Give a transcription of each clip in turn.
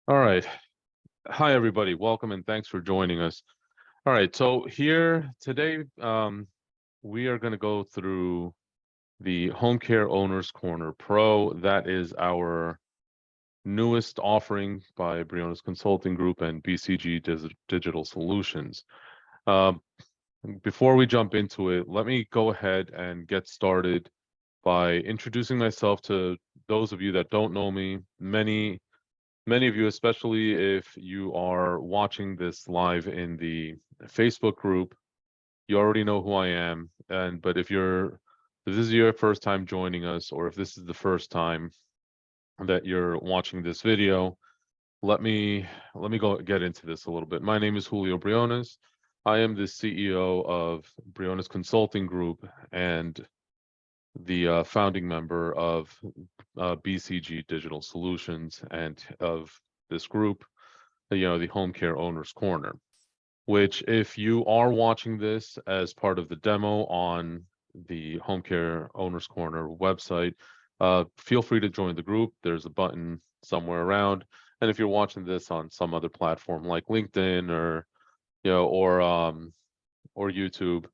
All right. Hi, everybody. Welcome and thanks for joining us. All right. So here today, we are going to go through the Homecare Owners Corner Pro. That is our newest offering by Briones Consulting Group and BCG Digital Solutions. Um, Before we jump into it, let me go ahead and get started by introducing myself to those of you that don't know me. Many of you, especially if you are watching this live in the Facebook group, you already know who I am. But if this is your first time joining us, or if this is the first time that you're watching this video, let me go get into this a little bit. My name is Julio Briones. I am the CEO of Briones Consulting Group and the founding member of BCG Digital Solutions and of this group, the Home Care Owners Corner, which if you are watching this as part of the demo on the Home Care Owners Corner website, feel free to join the group. There's a button somewhere around. And if you're watching this on some other platform like LinkedIn or YouTube,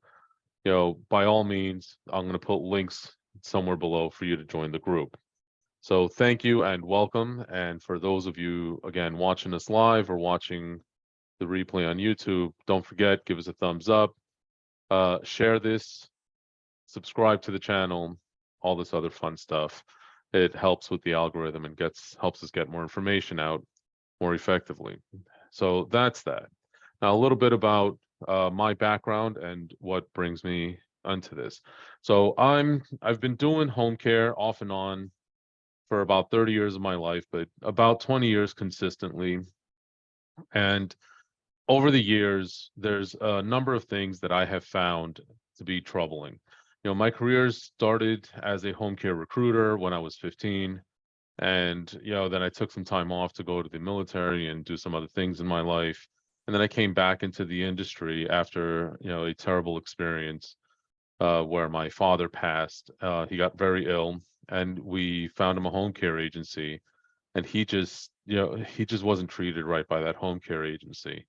by all means, I'm going to put links somewhere below for you to join the group. So thank you and welcome. And for those of you, again, watching us live or watching the replay on YouTube, don't forget, give us a thumbs up, share this, subscribe to the channel, all this other fun stuff. It helps with the algorithm and helps us get more information out more effectively. So that's that. Now, a little bit about my background and what brings me onto this. So I've been doing home care off and on for about 30 years of my life, but about 20 years consistently. And over the years, there's a number of things that I have found to be troubling. My career started as a home care recruiter when I was 15. And, then I took some time off to go to the military and do some other things in my life. And then I came back into the industry after, a terrible experience where my father passed. He got very ill and we found him a home care agency. And he just wasn't treated right by that home care agency,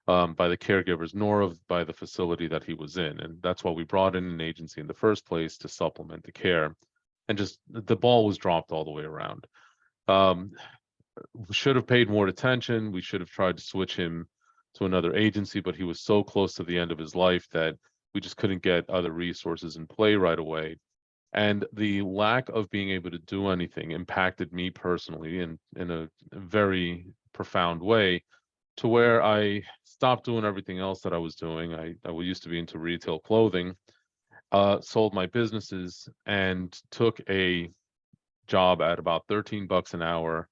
by the caregivers, nor by the facility that he was in. And that's why we brought in an agency in the first place to supplement the care. And just the ball was dropped all the way around. We should have paid more attention. We should have tried to switch him to another agency, but he was so close to the end of his life that we just couldn't get other resources in play right away. And the lack of being able to do anything impacted me personally in a very profound way, to where I stopped doing everything else that I was doing. I used to be into retail clothing, sold my businesses and took a job at about 13 bucks an hour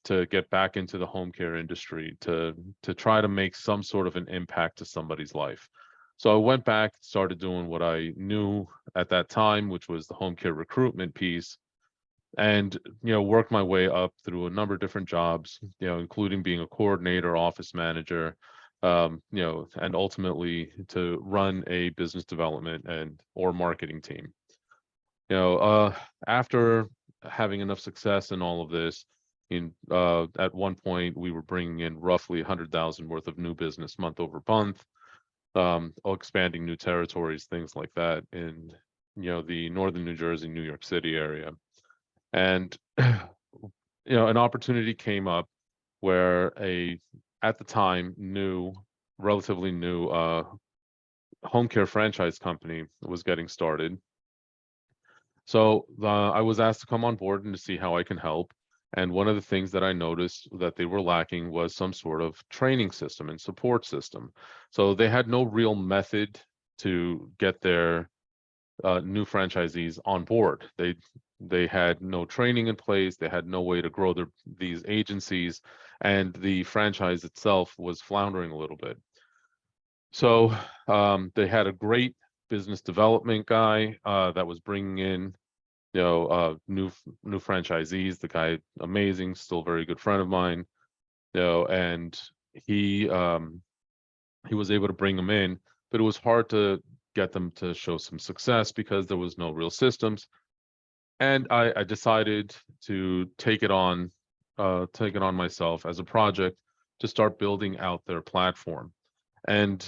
to get back into the home care industry to try to make some sort of an impact to somebody's life. So I went back, started doing what I knew at that time, which was the home care recruitment piece, and worked my way up through a number of different jobs, including being a coordinator, office manager, and ultimately to run a business development or marketing team. After having enough success in all of this, at one point we were bringing in roughly 100,000 worth of new business month over month, expanding new territories, things like that in the northern New Jersey, New York City area. And an opportunity came up where at the time relatively new home care franchise company was getting started. So I was asked to come on board and to see how I can help. And one of the things that I noticed that they were lacking was some sort of training system and support system. So they had no real method to get their new franchisees on board. They had no training in place. They had no way to grow these agencies, and the franchise itself was floundering a little bit. So they had a great business development guy that was bringing in new franchisees. The guy, amazing, still very good friend of mine, and he was able to bring them in, but it was hard to get them to show some success because there was no real systems. And I decided to take it on taken on myself as a project to start building out their platform. And,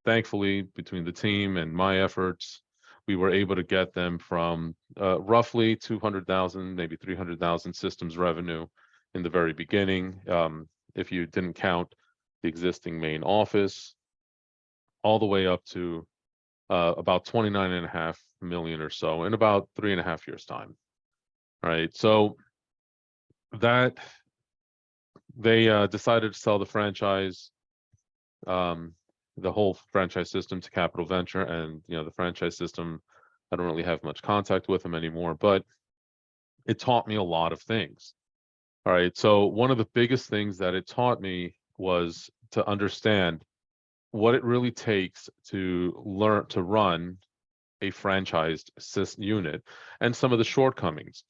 thankfully, between the team and my efforts, we were able to get them from roughly 200,000, maybe 300,000 systems revenue in the very beginning, if you didn't count the existing main office, all the way up to about 29.5 million or so in about 3.5 years' time. All right. So that they decided to sell the franchise, the whole franchise system to Capital Venture, and the franchise system, I don't really have much contact with them anymore, but it taught me a lot of things. All right. So one of the biggest things that it taught me was to understand what it really takes to learn to run a franchised unit and some of the shortcomings.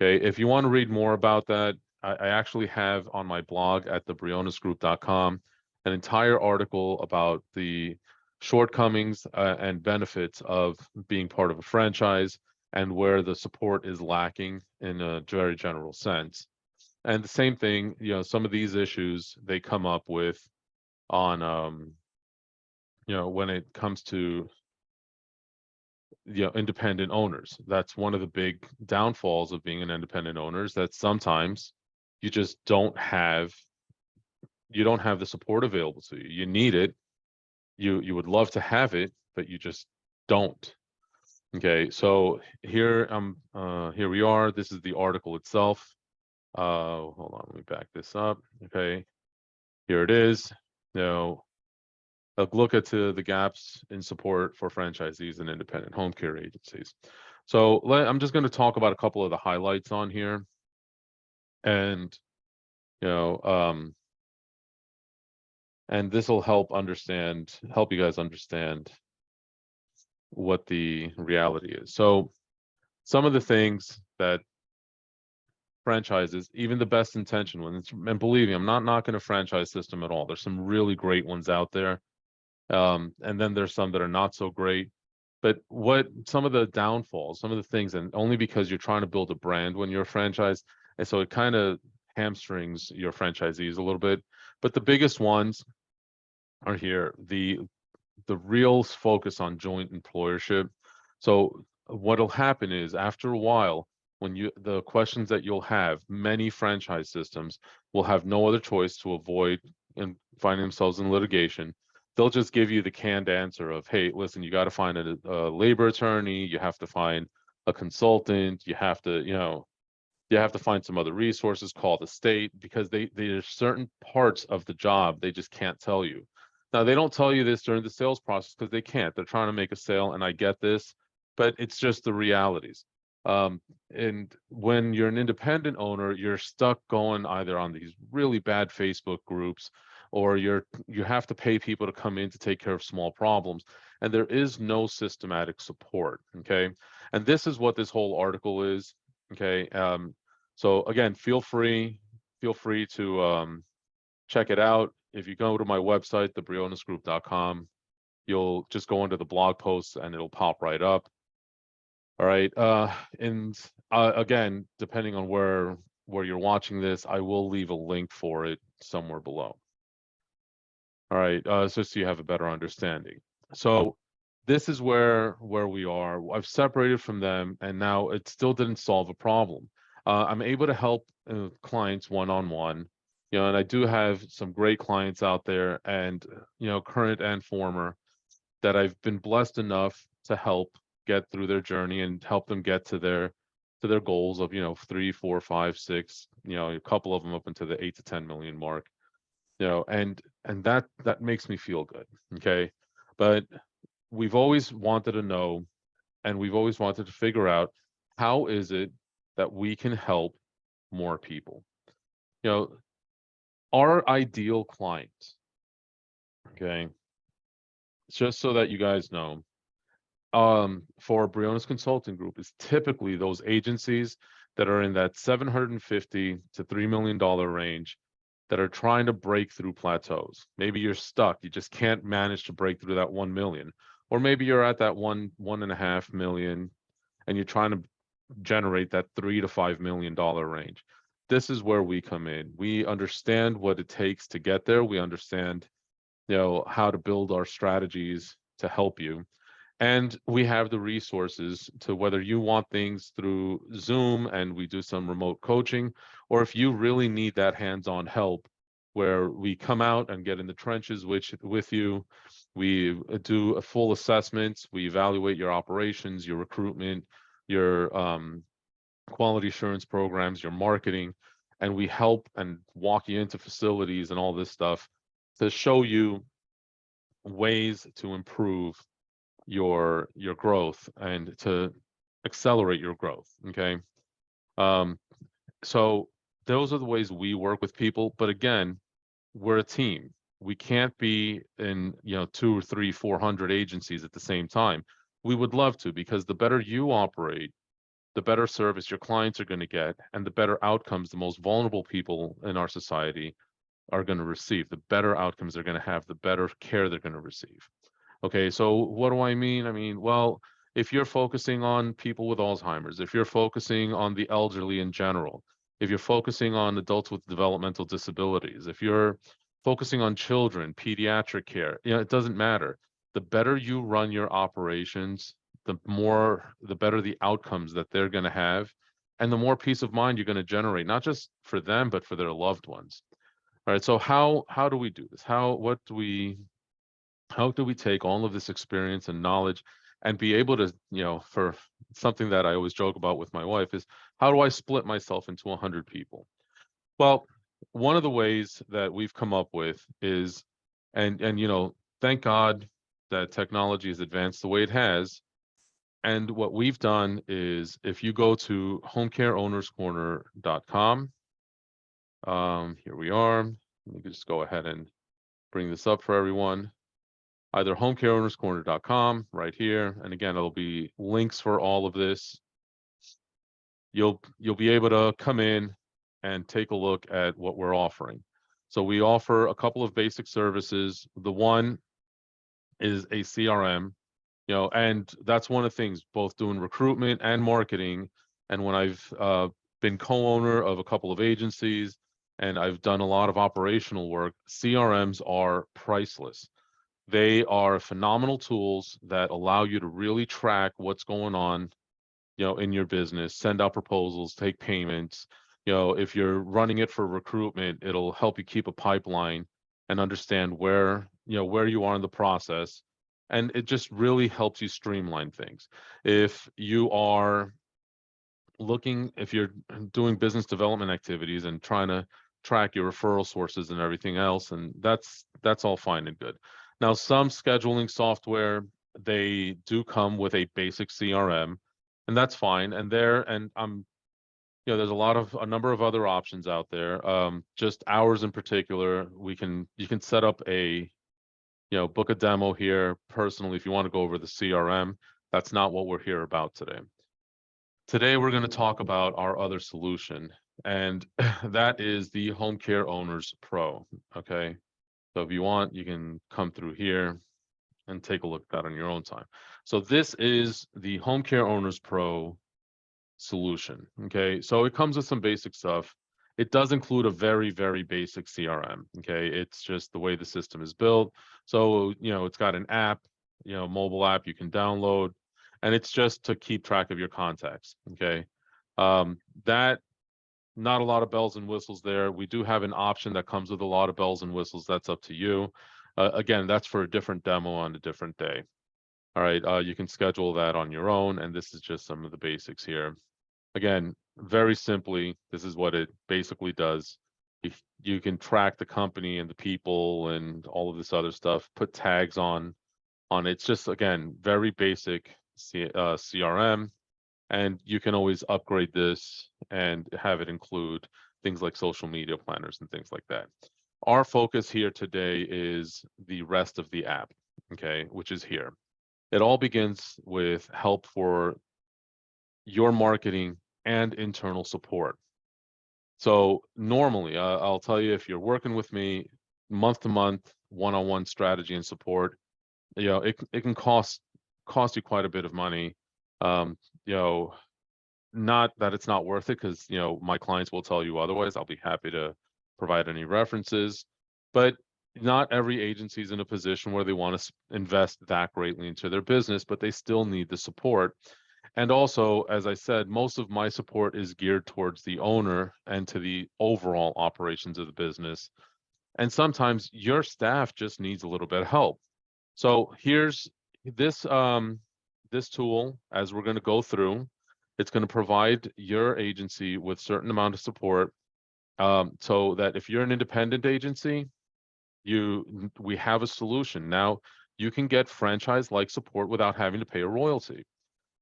Okay. If you want to read more about that, I actually have on my blog at thebrionesgroup.com an entire article about the shortcomings and benefits of being part of a franchise and where the support is lacking in a very general sense. And the same thing, some of these issues they come up with on, when it comes to, independent owners. That's one of the big downfalls of being an independent owner, is that sometimes you just don't have the support available to you. You need it. You would love to have it, but you just don't. Okay, so here here we are. This is the article itself. Hold on, let me back this up. Okay, here it is. Now, a look at the gaps in support for franchisees and independent home care agencies. So I'm just going to talk about a couple of the highlights on here, and and this will help you guys understand what the reality is. So some of the things that franchises, even the best intentioned ones, and believe me, I'm not knocking a franchise system at all. There's some really great ones out there. And then there's some that are not so great. But what some of the downfalls, some of the things, and only because you're trying to build a brand when you're a franchise, and so it kind of hamstrings your franchisees a little bit. But the biggest ones are here. The real focus on joint employership. So what'll happen is, after a while, when the questions that you'll have, many franchise systems will have no other choice to avoid and finding themselves in litigation. They'll just give you the canned answer of, hey, listen, you got to find a labor attorney, you have to find a consultant, you have to, you have to find some other resources, call the state, because there's certain parts of the job they just can't tell you. Now, they don't tell you this during the sales process because they can't. They're trying to make a sale, and I get this, but it's just the realities. And when you're an independent owner, you're stuck going either on these really bad Facebook groups, or you have to pay people to come in to take care of small problems, and there is no systematic support. Okay, and this is what this whole article is. Okay, so again, feel free to check it out. If you go to my website, thebrionesgroup.com, you'll just go into the blog posts and it'll pop right up. All right. And again, depending on where you're watching this, I will leave a link for it somewhere below. All right. So you have a better understanding. So this is where we are. I've separated from them, and now it still didn't solve a problem. I'm able to help clients one-on-one. And I do have some great clients out there, and current and former, that I've been blessed enough to help get through their journey and help them get to their goals of 3, 4, 5, 6, a couple of them up into the 8 to 10 million mark. And that makes me feel good. Okay, but we've always wanted to know, and we've always wanted to figure out, how is it that we can help more people? Our ideal client, okay, just so that you guys know, for Briones Consulting Group, is typically those agencies that are in that $750 to $3 million range, that are trying to break through plateaus. Maybe you're stuck, you just can't manage to break through that 1 million, or maybe you're at that 1.5 million, and you're trying to generate that $3 to $5 million range. this is where we come in. We understand what it takes to get there. We understand, how to build our strategies to help you. And we have the resources to, whether you want things through Zoom and we do some remote coaching, or if you really need that hands-on help where we come out and get in the trenches with you, we do a full assessment, we evaluate your operations, your recruitment, your quality assurance programs, your marketing, and we help and walk you into facilities and all this stuff to show you ways to improve your growth and to accelerate your growth. Okay. Um, so those are the ways we work with people. But again, we're a team. We can't be in, 2 or 3, 400 agencies at the same time. We would love to, because the better you operate, the better service your clients are going to get, and the better outcomes the most vulnerable people in our society are going to receive. The better outcomes they're going to have, the better care they're going to receive. Okay, so what do I mean? I mean, well, if you're focusing on people with Alzheimer's, if you're focusing on the elderly in general, if you're focusing on adults with developmental disabilities, if you're focusing on children, pediatric care, it doesn't matter. The better you run your operations, the better the outcomes that they're going to have, and the more peace of mind you're going to generate, not just for them, but for their loved ones. All right, so how do we do this? How do we take all of this experience and knowledge and be able to, for something that I always joke about with my wife is, how do I split myself into 100 people? Well, one of the ways that we've come up with is, and thank God that technology has advanced the way it has. And what we've done is, if you go to homecareownerscorner.com, here we are. Let me just go ahead and bring this up for everyone. Either homecare-ownerscorner.com right here, and again, it'll be links for all of this. You'll be able to come in and take a look at what we're offering. So we offer a couple of basic services. The one is a CRM, and that's one of the things, both doing recruitment and marketing. And when I've been co-owner of a couple of agencies and I've done a lot of operational work, CRMs are priceless. They are phenomenal tools that allow you to really track what's going on, in your business, send out proposals, take payments. If you're running it for recruitment, it'll help you keep a pipeline and understand where you are in the process. And it just really helps you streamline things. If you're doing business development activities and trying to track your referral sources and everything else, and that's all fine and good. Now, some scheduling software, they do come with a basic CRM, and that's fine. And there's a number of other options out there. Just ours in particular, you can set up book a demo here personally if you want to go over the CRM. That's not what we're here about today. Today, we're going to talk about our other solution, and that is the Homecare Owners Pro. Okay. So if you want, you can come through here and take a look at that on your own time. So this is the Homecare Owners Pro solution. Okay, so it comes with some basic stuff. It does include a very, very basic CRM. Okay, it's just the way the system is built. So, it's got an app, mobile app you can download, and it's just to keep track of your contacts. Okay, that not a lot of bells and whistles there. We do have an option that comes with a lot of bells and whistles. That's up to you. Again, that's for a different demo on a different day. All right, you can schedule that on your own, and this is just some of the basics here. Again, very simply, this is what it basically does. You can track the company and the people and all of this other stuff, put tags on it. It's just, again, very basic CRM. And you can always upgrade this and have it include things like social media planners and things like that. Our focus here today is the rest of the app, okay, which is here. It all begins with help for your marketing and internal support. So normally, I'll tell you, if you're working with me month to month, one-on-one strategy and support, it can cost you quite a bit of money. not that it's not worth it, because my clients will tell you otherwise. I'll be happy to provide any references, but not every agency is in a position where they want to invest that greatly into their business, but they still need the support. And also, as I said, most of my support is geared towards the owner and to the overall operations of the business. And sometimes your staff just needs a little bit of help. So here's this tool, as we're going to go through. It's going to provide your agency with certain amount of support, so that if you're an independent agency, we have a solution. Now you can get franchise-like support without having to pay a royalty.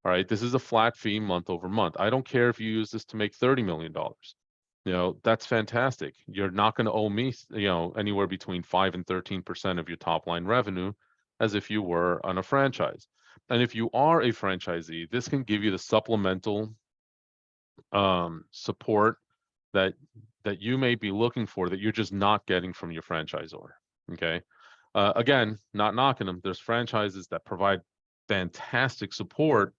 All right, this is a flat fee month over month. I don't care if you use this to make $30 million. That's fantastic. You're not going to owe me, anywhere between 5 and 13% of your top line revenue, as if you were on a franchise. And if you are a franchisee, this can give you the supplemental support that you may be looking for, that you're just not getting from your franchisor. Okay. Again, not knocking them. There's franchises that provide fantastic support,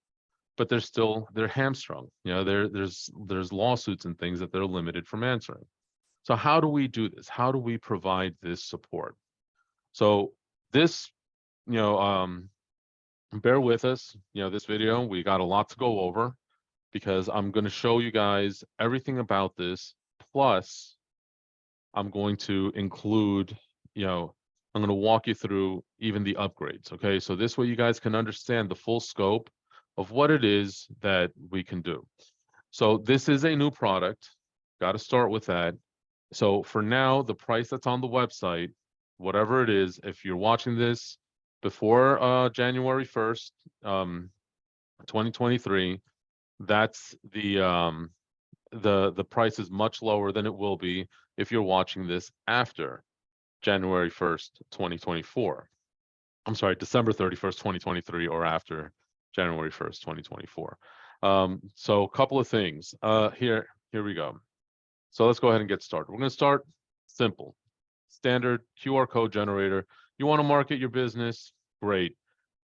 but they're hamstrung. There's lawsuits and things that they're limited from answering. So how do we do this? How do we provide this support? So this, bear with us. This video, we got a lot to go over, because I'm going to show you guys everything about this. Plus, I'm going to include, I'm going to walk you through even the upgrades. Okay. So this way you guys can understand the full scope of what it is that we can do. So this is a new product. Got to start with that. So for now, the price that's on the website, whatever it is, if you're watching this before January 1st, 2023, that's the price is much lower than it will be if you're watching this after January 1st, 2024. I'm sorry, December 31st, 2023, or after January 1st, 2024. So a couple of things. Here we go. So let's go ahead and get started. We're going to start simple. Standard QR code generator. You want to market your business? Great.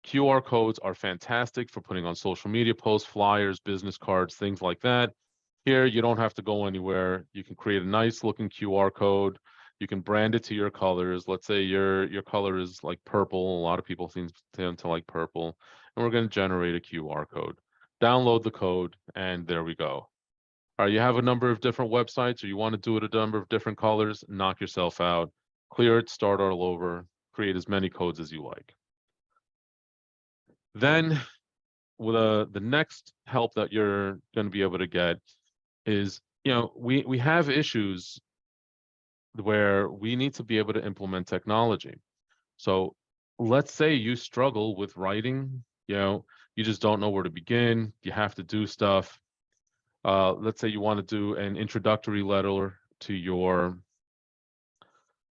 QR codes are fantastic for putting on social media posts, flyers, business cards, things like that. Here, you don't have to go anywhere. You can create a nice looking QR code. You can brand it to your colors. Let's say your color is like purple. A lot of people tend to like purple. And we're going to generate a QR code. Download the code, and there we go. All right, you have a number of different websites, or you want to do it a number of different colors, knock yourself out. Clear it, start all over, create as many codes as you like. Then with the next help that you're going to be able to get is, we have issues where we need to be able to implement technology. So let's say you struggle with writing, you just don't know where to begin. You have to do stuff. Let's say you want to do an introductory letter to your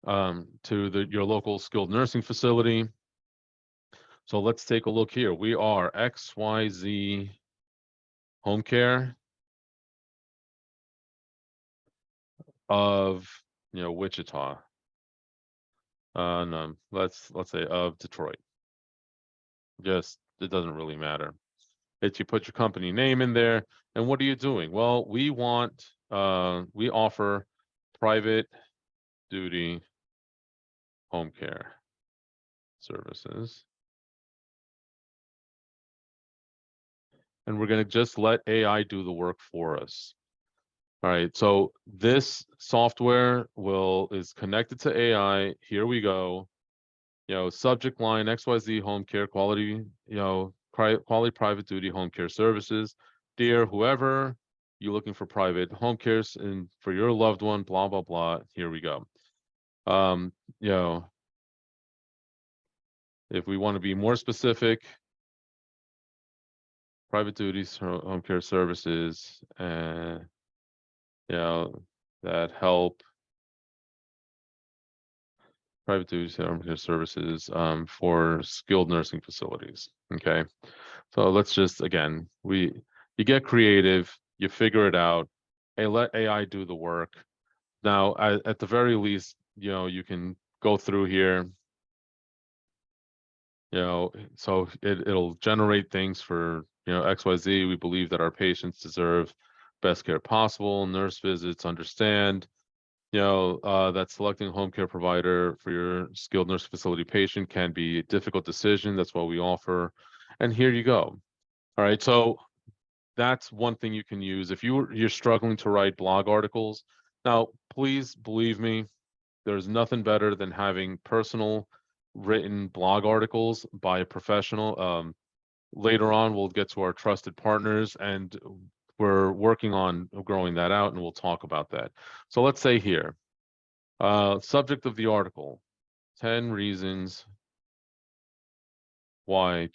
your local skilled nursing facility. So let's take a look here. We are XYZ Home Care of Wichita. No, let's say of Detroit. Just, it doesn't really matter. It's, you put your company name in there, and what are you doing? Well, we offer private duty home care services. And we're going to just let AI do the work for us. All right, so this software is connected to AI. Here we go. Subject line XYZ home care quality, quality private duty home care services. Dear whoever, you looking for private home cares and for your loved one, blah blah blah. Here we go. If we want to be more specific, private duties home care services, and that help private duties home care services for skilled nursing facilities. Okay, so let's just, again, you get creative, you figure it out, and let AI do the work. Now, at the very least, you can go through here, so it'll generate things for XYZ, we believe that our patients deserve best care possible, nurse visits, understand, that selecting a home care provider for your skilled nurse facility patient can be a difficult decision. That's what we offer. And here you go. All right. So that's one thing you can use if you're struggling to write blog articles. Now, please believe me, there's nothing better than having personal written blog articles by a professional. Later on, we'll get to our trusted partners, and we're working on growing that out, and we'll talk about that. So let's say here, subject of the article, 10 reasons why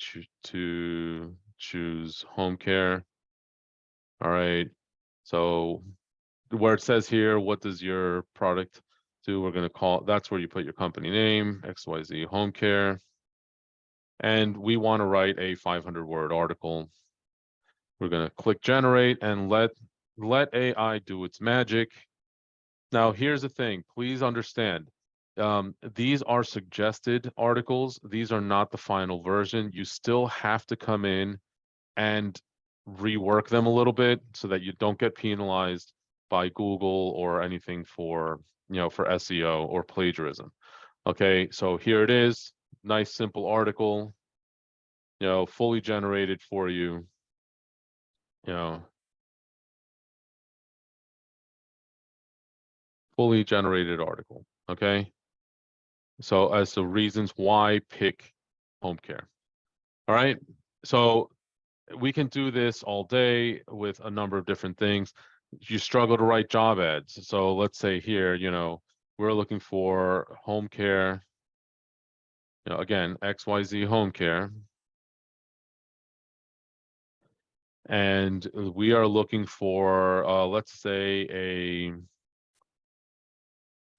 to choose home care. All right. So where it says here, what does your product do? We're going to call, that's where you put your company name, XYZ Home Care. And we want to write a 500-word article. We're going to click generate and let AI do its magic. Now, here's the thing. Please understand, these are suggested articles. These are not the final version. You still have to come in and rework them a little bit so that you don't get penalized by Google or anything for SEO or plagiarism. Okay, so here it is. Nice, simple article, fully generated for you, fully generated article. Okay, so as the reasons why pick home care. All right, so we can do this all day with a number of different things. You struggle to write job ads. So let's say here, we're looking for home care, again, XYZ home care. And we are looking for, let's say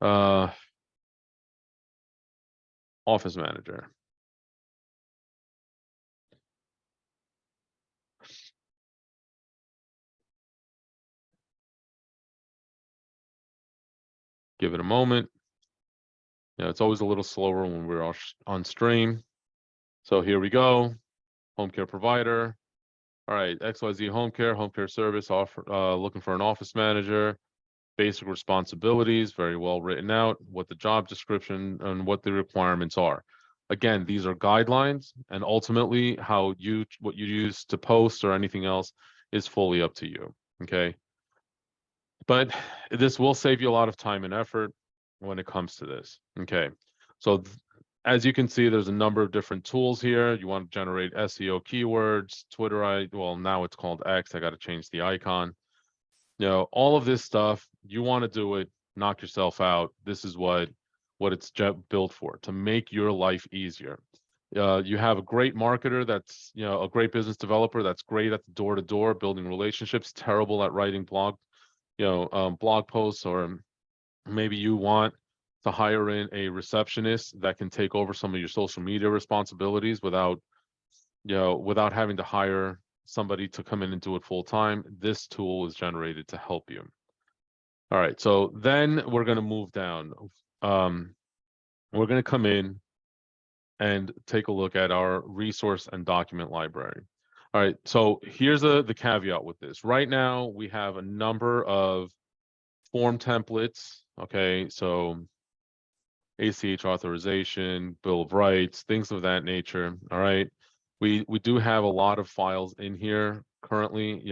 a, office manager. Give it a moment. It's always a little slower when we're on stream. So here we go. Home care provider. All right, XYZ home care service, looking for an office manager. Basic responsibilities, very well written out, what the job description and what the requirements are. Again, these are guidelines, and ultimately what you use to post or anything else is fully up to you. Okay. But this will save you a lot of time and effort when it comes to this. Okay. So as you can see, there's a number of different tools here. You want to generate SEO keywords, Twitter, well, now it's called X. I got to change the icon. All of this stuff, you want to do it, knock yourself out. This is what it's built for, to make your life easier. You have a great marketer that's, a great business developer that's great at the door-to-door, building relationships, terrible at writing blog posts, or maybe you want to hire in a receptionist that can take over some of your social media responsibilities without having to hire somebody to come in and do it full time. This tool is generated to help you. All right, so then we're going to move down. We're going to come in and take a look at our resource and document library. All right, so here's the caveat with this. Right now, we have a number of form templates. Okay, so ACH authorization, Bill of Rights, things of that nature. All right. We do have a lot of files in here currently,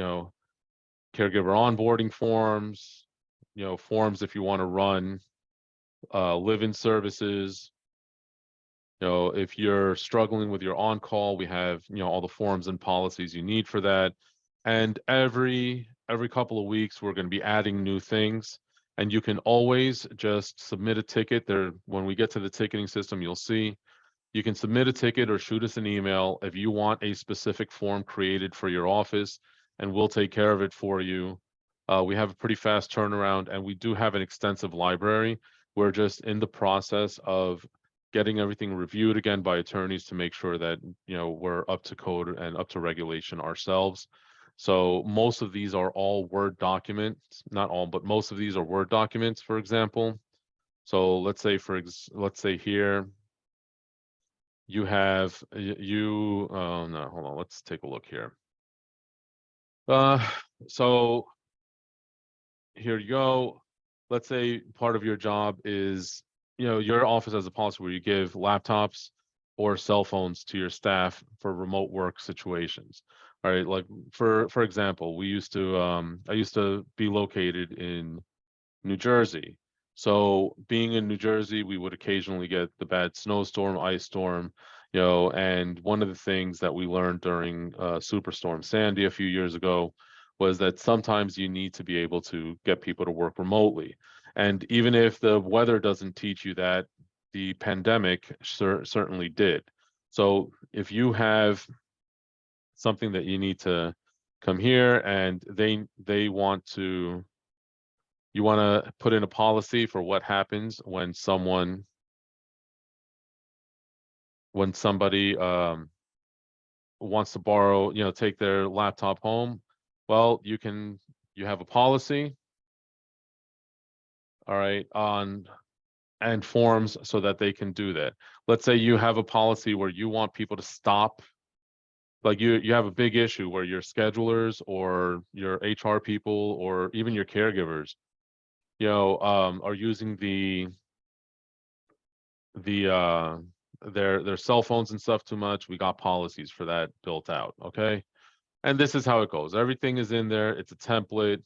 caregiver onboarding forms, forms if you want to run live-in services. If you're struggling with your on-call, we have, all the forms and policies you need for that. And every couple of weeks, we're going to be adding new things. And you can always just submit a ticket there. When we get to the ticketing system, you'll see you can submit a ticket or shoot us an email if you want a specific form created for your office, and we'll take care of it for you. We have a pretty fast turnaround, and we do have an extensive library. We're just in the process of getting everything reviewed again by attorneys to make sure that we're up to code and up to regulation ourselves. So most of these are all Word documents, not all, but most of these are Word documents, for example. So let's say here you have oh no, hold on, let's take a look here. So here you go. Let's say part of your job is, your office has a policy where you give laptops or cell phones to your staff for remote work situations. All right, like for example, I used to be located in New Jersey. So being in New Jersey, we would occasionally get the bad snowstorm, ice storm, and one of the things that we learned during Superstorm Sandy a few years ago was that sometimes you need to be able to get people to work remotely. And even if the weather doesn't teach you that, the pandemic certainly did. So if you have something that you need to come here and they want to you want to put in a policy for what happens when somebody wants to borrow, take their laptop home. Well, you have a policy, all right, and forms so that they can do that. Let's say you have a policy where you want people to stop, like you have a big issue where your schedulers or your HR people or even your caregivers, are using the their cell phones and stuff too much. We got policies for that built out, okay? And this is how it goes. Everything is in there. It's a template,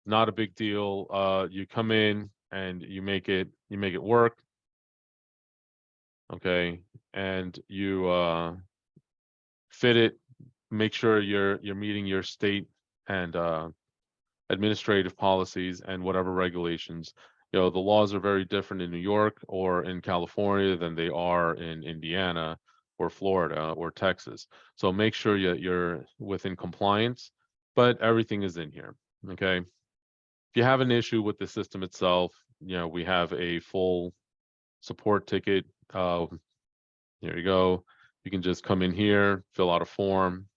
not a big deal. You come in and you make it work, okay? And you fit it, make sure you're meeting your state and administrative policies and whatever regulations. The laws are very different in New York or in California than they are in Indiana or Florida or Texas. So make sure you're within compliance, but everything is in here. Okay. If you have an issue with the system itself, we have a full support ticket. Here you go. You can just come in here, fill out a form,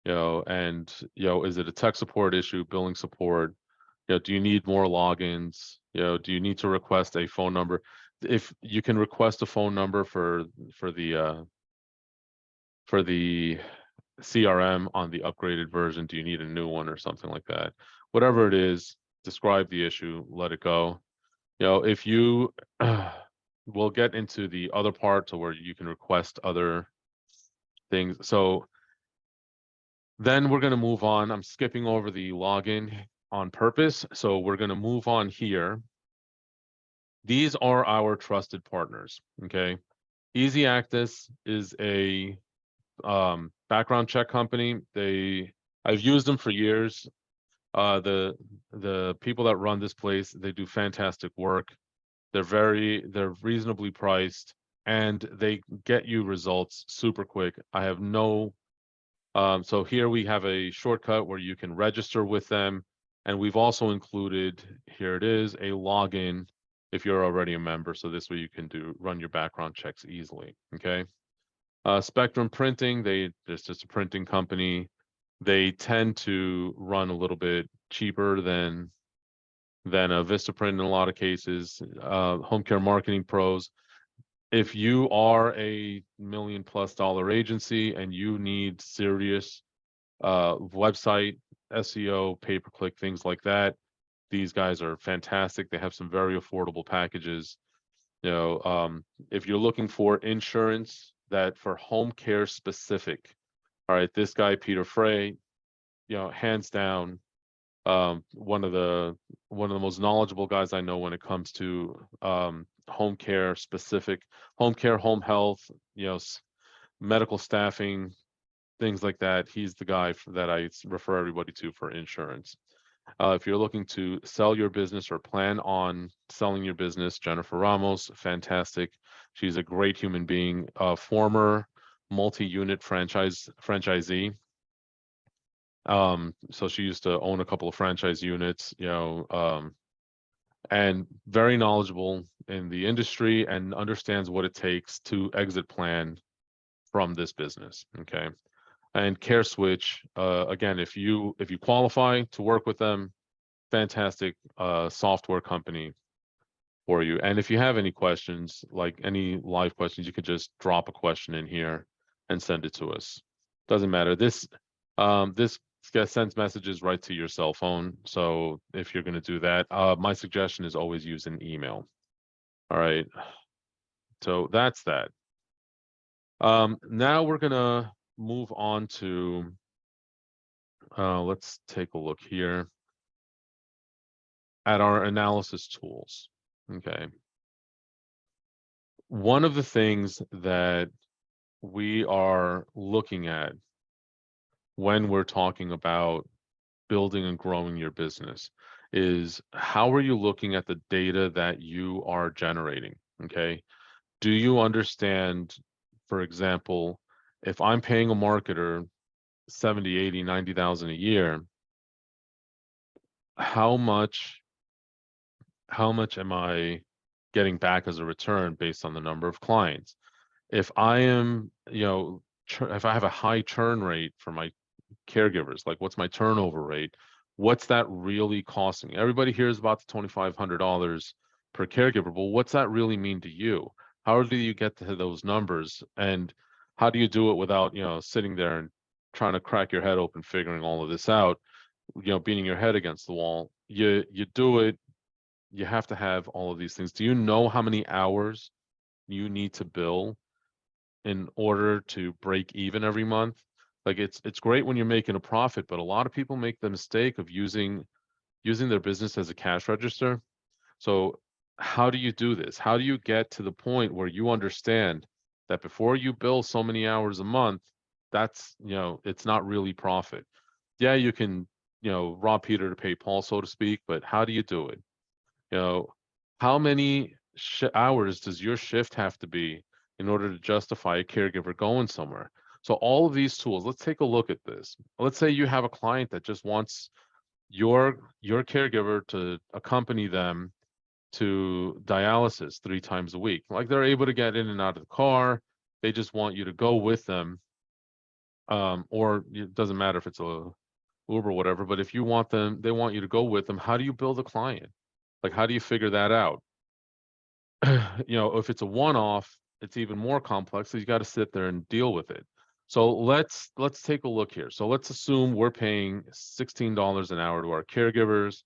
and is it a tech support issue, billing support? Do you need more logins? Do you need to request a phone number? If you can request a phone number for the CRM on the upgraded version, do you need a new one or something like that? Whatever it is, describe the issue, let it go. If you we'll get into the other part to where you can request other things. So then we're going to move on. I'm skipping over the login on purpose. So we're going to move on here. These are our trusted partners, okay? Easy Access is a background check company. I've used them for years. The people that run this place, they do fantastic work. They're reasonably priced and they get you results super quick. I have no so here we have a shortcut where you can register with them. And we've also included, here it is, a login if you're already a member. So this way you can run your background checks easily, okay? Spectrum Printing, there's just a printing company. They tend to run a little bit cheaper than a Vistaprint in a lot of cases. Home Care Marketing Pros, if you are a $1 million+ agency and you need serious website SEO, pay-per-click, things like that, these guys are fantastic. They have some very affordable packages. If you're looking for insurance that for home care specific, all right, this guy Peter Frey, hands down, one of the most knowledgeable guys I know when it comes to home care specific, home care, home health, medical staffing, things like that. He's the guy that I refer everybody to for insurance. If you're looking to sell your business or plan on selling your business, Jennifer Ramos, fantastic. She's a great human being, former multi-unit franchisee. So she used to own a couple of franchise units, and very knowledgeable in the industry and understands what it takes to exit plan from this business. Okay. And CareSwitch, again, if you qualify to work with them, fantastic software company for you. And if you have any questions, like any live questions, you could just drop a question in here and send it to us. Doesn't matter. This sends messages right to your cell phone. So if you're going to do that, my suggestion is always use an email. All right. So that's that. Now we're going to move on to, let's take a look here at our analysis tools. Okay. One of the things that we are looking at when we're talking about building and growing your business is how are you looking at the data that you are generating? Okay. Do you understand, for example, if I'm paying a marketer 70, 80, 90,000 a year, how much am I getting back as a return based on the number of clients? If I am, if I have a high churn rate for my caregivers, like what's my turnover rate? What's that really costing? Everybody hears about the $2,500 per caregiver. Well, what's that really mean to you? How do you get to those numbers? And how do you do it without, sitting there and trying to crack your head open, figuring all of this out, beating your head against the wall? You do it. You have to have all of these things. Do you know how many hours you need to bill in order to break even every month? Like it's great when you're making a profit, but a lot of people make the mistake of using their business as a cash register. So how do you do this? How do you get to the point where you understand that before you bill so many hours a month, that's, it's not really profit. Yeah, you can, rob Peter to pay Paul, so to speak, but how do you do it? You know, how many hours does your shift have to be in order to justify a caregiver going somewhere? So all of these tools, let's take a look at this. Let's say you have a client that just wants your caregiver to accompany them to dialysis 3 times a week. Like they're able to get in and out of the car. They just want you to go with them. Or it doesn't matter if it's a Uber or whatever, but if you want them, they want you to go with them. How do you build a client? Like, how do you figure that out? If it's a one-off, it's even more complex. So you got to sit there and deal with it. So let's take a look here. So let's assume we're paying $16 an hour to our caregivers,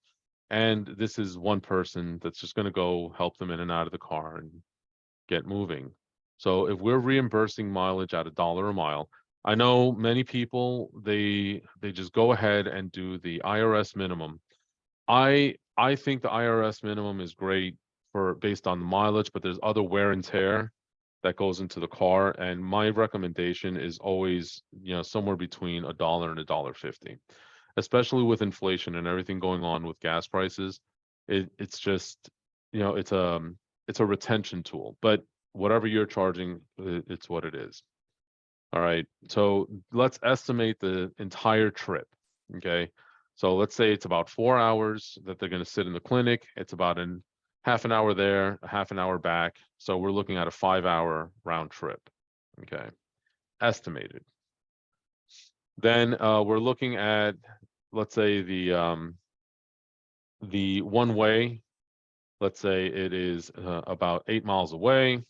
and this is one person that's just going to go help them in and out of the car and get moving. So if we're reimbursing mileage at $1 a mile, I know many people they just go ahead and do the IRS minimum. I think the IRS minimum is great for based on the mileage, but there's other wear and tear that goes into the car. And my recommendation is always, somewhere between $1 and $1.50, especially with inflation and everything going on with gas prices. It's just, it's a retention tool, but whatever you're charging, it's what it is. All right. So let's estimate the entire trip. Okay. So let's say it's about 4 hours that they're going to sit in the clinic. It's about half an hour there, a half an hour back. So we're looking at a 5-hour round trip. Okay. Estimated. Then we're looking at, let's say the one way, let's say it is about 8 miles away.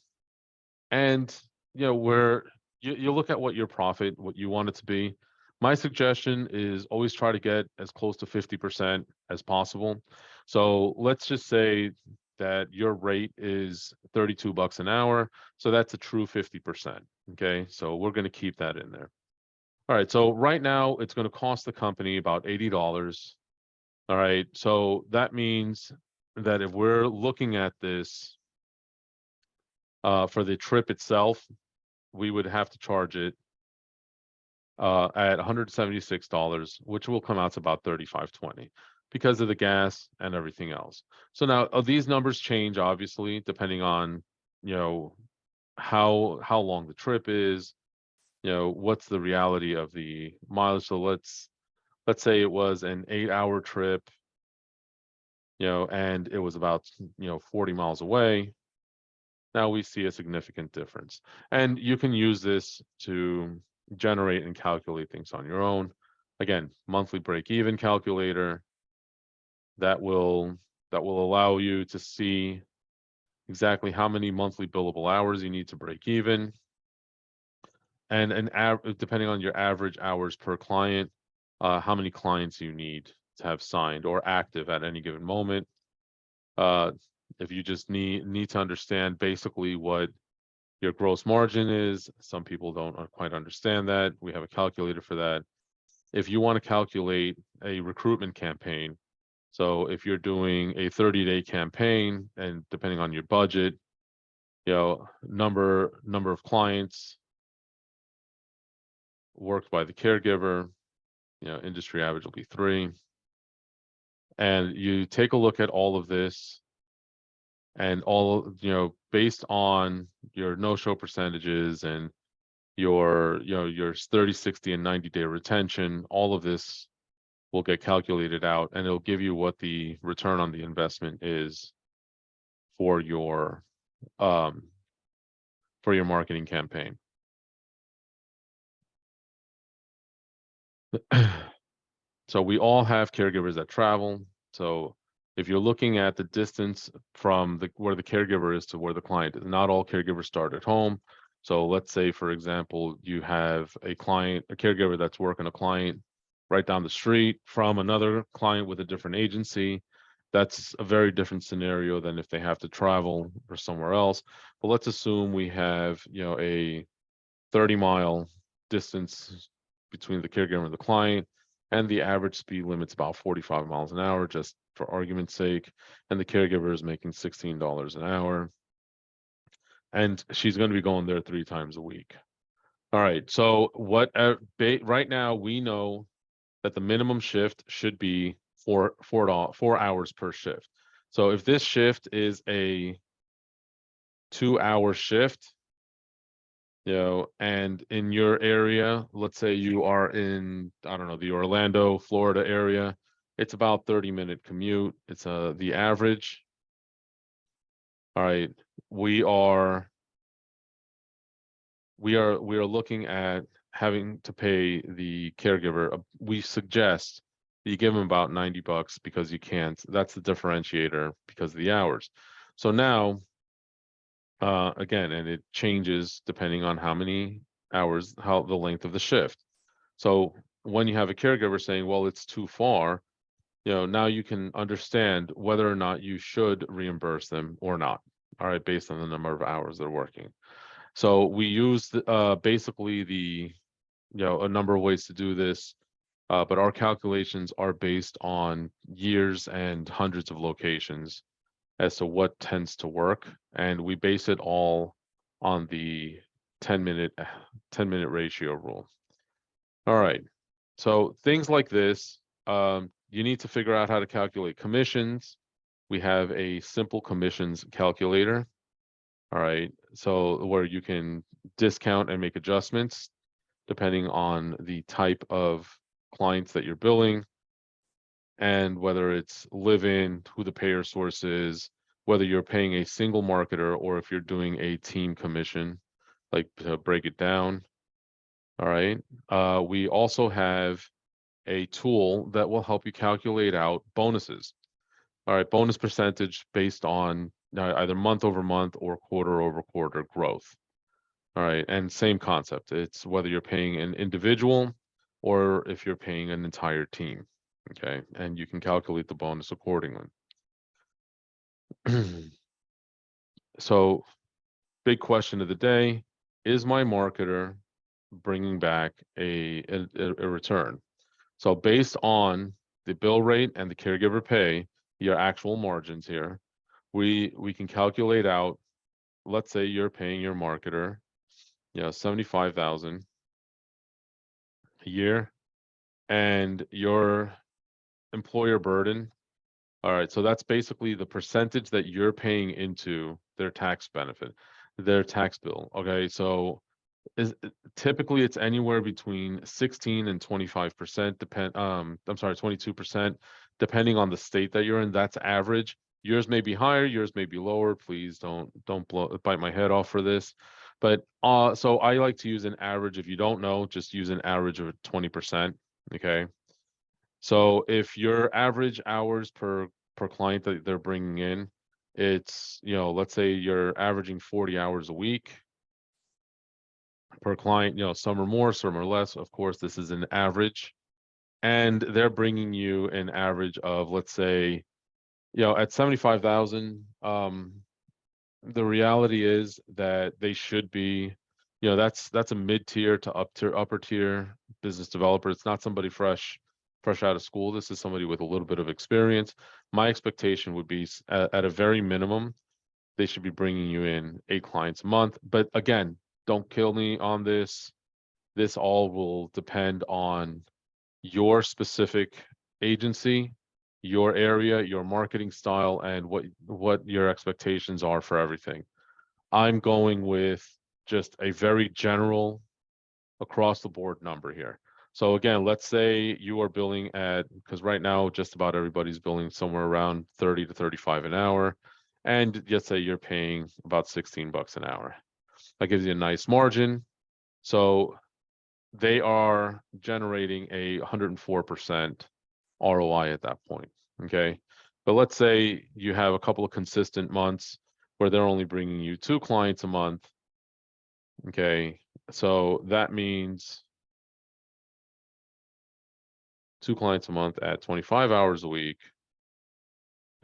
And, where you look at what your profit, what you want it to be. My suggestion is always try to get as close to 50% as possible. So let's just say that your rate is $32 an hour. So that's a true 50%. Okay. So we're going to keep that in there. All right. So right now it's going to cost the company about $80. All right. So that means that if we're looking at this for the trip itself, we would have to charge it at $176, which will come out to about $35.20 because of the gas and everything else. So now these numbers change obviously depending on how long the trip is, what's the reality of the mileage. So let's say it was an 8-hour trip, and it was about 40 miles away. Now we see a significant difference. And you can use this to generate and calculate things on your own. Again, monthly break-even calculator that will allow you to see exactly how many monthly billable hours you need to break even. And depending on your average hours per client, how many clients you need to have signed or active at any given moment. If you just need to understand basically what your gross margin is, some people don't quite understand that. We have a calculator for that. If you want to calculate a recruitment campaign, so if you're doing a 30-day campaign and depending on your budget, number of clients worked by the caregiver, industry average will be 3. And you take a look at all of this and based on your no-show percentages and your 30, 60, and 90-day retention, all of this will get calculated out and it'll give you what the return on the investment is for your marketing campaign. So we all have caregivers that travel. So if you're looking at the distance from where the caregiver is to where the client is, not all caregivers start at home. So let's say, for example, you have a caregiver that's working a client right down the street from another client with a different agency. That's a very different scenario than if they have to travel or somewhere else. But let's assume we have, a 30-mile distance between the caregiver and the client, and the average speed limit's about 45 miles an hour, just for argument's sake, and the caregiver is making $16 an hour, and she's going to be going there 3 times a week. All right, so right now we know that the minimum shift should be 4 hours per shift. So if this shift is a 2-hour shift, and in your area, let's say you are in, I don't know, the Orlando, Florida area, it's about 30-minute commute. It's the average. All right, we are looking at having to pay the caregiver. We suggest that you give them about $90 because you can't. That's the differentiator because of the hours. So now, again, and it changes depending on how many hours, the length of the shift. So when you have a caregiver saying, well, it's too far, now you can understand whether or not you should reimburse them or not, all right, based on the number of hours they're working. So we use basically a number of ways to do this, but our calculations are based on years and hundreds of locations as to what tends to work, and we base it all on the 10-minute ratio rule. All right, so things like this, you need to figure out how to calculate commissions. We have a simple commissions calculator. All right, so where you can discount and make adjustments depending on the type of clients that you're billing, and whether it's live-in, who the payer source is, whether you're paying a single marketer or if you're doing a team commission, like to break it down. All right. We also have a tool that will help you calculate out bonuses. All right, bonus percentage based on either month over month or quarter over quarter growth. All right, and same concept. It's whether you're paying an individual or if you're paying an entire team. Okay, and you can calculate the bonus accordingly. So, big question of the day, is my marketer bringing back a return? So based on the bill rate and the caregiver pay, your actual margins here, we can calculate out, let's say you're paying your marketer, $75,000 a year, and your employer burden. All right, so that's basically the percentage that you're paying into their tax benefit, their tax bill. Okay, so typically it's anywhere between 16 and 25%, 22%, depending on the state that you're in. That's average. Yours may be higher, yours may be lower. Please don't bite my head off for this. But so I like to use an average. If you don't know, just use an average of 20%. Okay. So if your average hours per client that they're bringing in, it's, let's say you're averaging 40 hours a week per client, some are more, some are less. Of course, this is an average. and they're bringing you an average of, let's say, at 75,000, the reality is that they should be, that's a mid-tier to upper tier business developer. It's not somebody fresh out of school. This is somebody with a little bit of experience. My expectation would be at a very minimum, they should be bringing you in 8 clients a month. But again, don't kill me on this. This all will depend on your specific agency, your area, your marketing style, and what your expectations are for everything. I'm going with just a very general across the board number here. So again, let's say you are billing at, because right now just about everybody's billing somewhere around 30 to 35 an hour, and let's say you're paying about 16 bucks an hour. That gives you a nice margin. So they are generating a 104% ROI at that point. Okay. But let's say you have a couple of consistent months where they're only bringing you 2 clients a month. Okay. So that means 2 clients a month at 25 hours a week.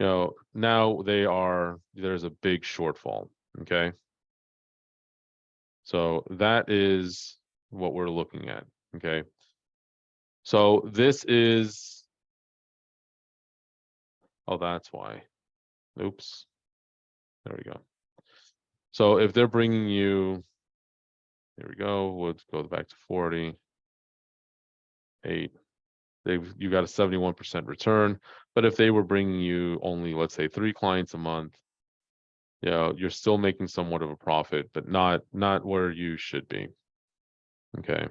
Now there's a big shortfall. Okay. So that is what we're looking at. Okay. So this is, oh, that's why. Oops. There we go. So if they're bringing you, here we go, we'll go back to 40, 8. You got a 71% return. But if they were bringing you only, let's say, 3 clients a month, you're still making somewhat of a profit, but not where you should be. Okay.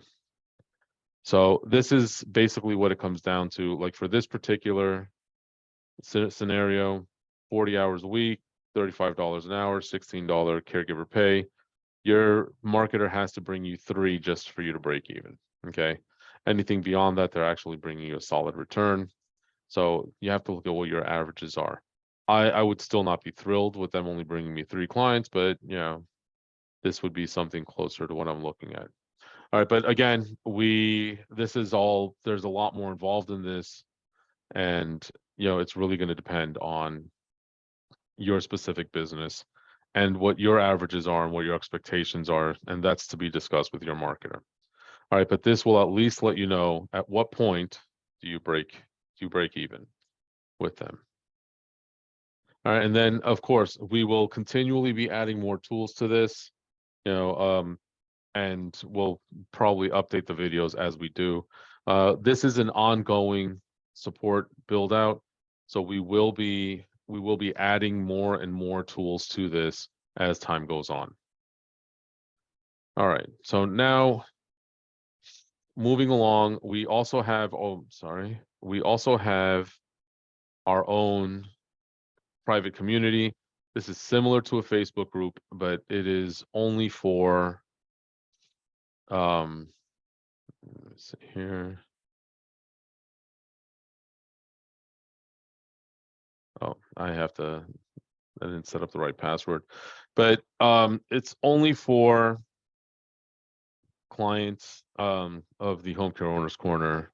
So this is basically what it comes down to. Like for this particular scenario, 40 hours a week, $35 an hour, $16 caregiver pay. Your marketer has to bring you 3 just for you to break even. Okay. Anything beyond that, they're actually bringing you a solid return. So you have to look at what your averages are. I would still not be thrilled with them only bringing me 3 clients, but this would be something closer to what I'm looking at. All right, but again, there's a lot more involved in this, and it's really going to depend on your specific business and what your averages are and what your expectations are, and that's to be discussed with your marketer. All right, but this will at least let you know at what point do you break even with them. All right, and then of course we will continually be adding more tools to this, and we'll probably update the videos as we do. This is an ongoing support build out, so we will be adding more and more tools to this as time goes on. All right, so now moving along, we also have our own private community. This is similar to a Facebook group, but it is only for let's see here. Oh, I didn't set up the right password, but it's only for clients of the Homecare Owners Corner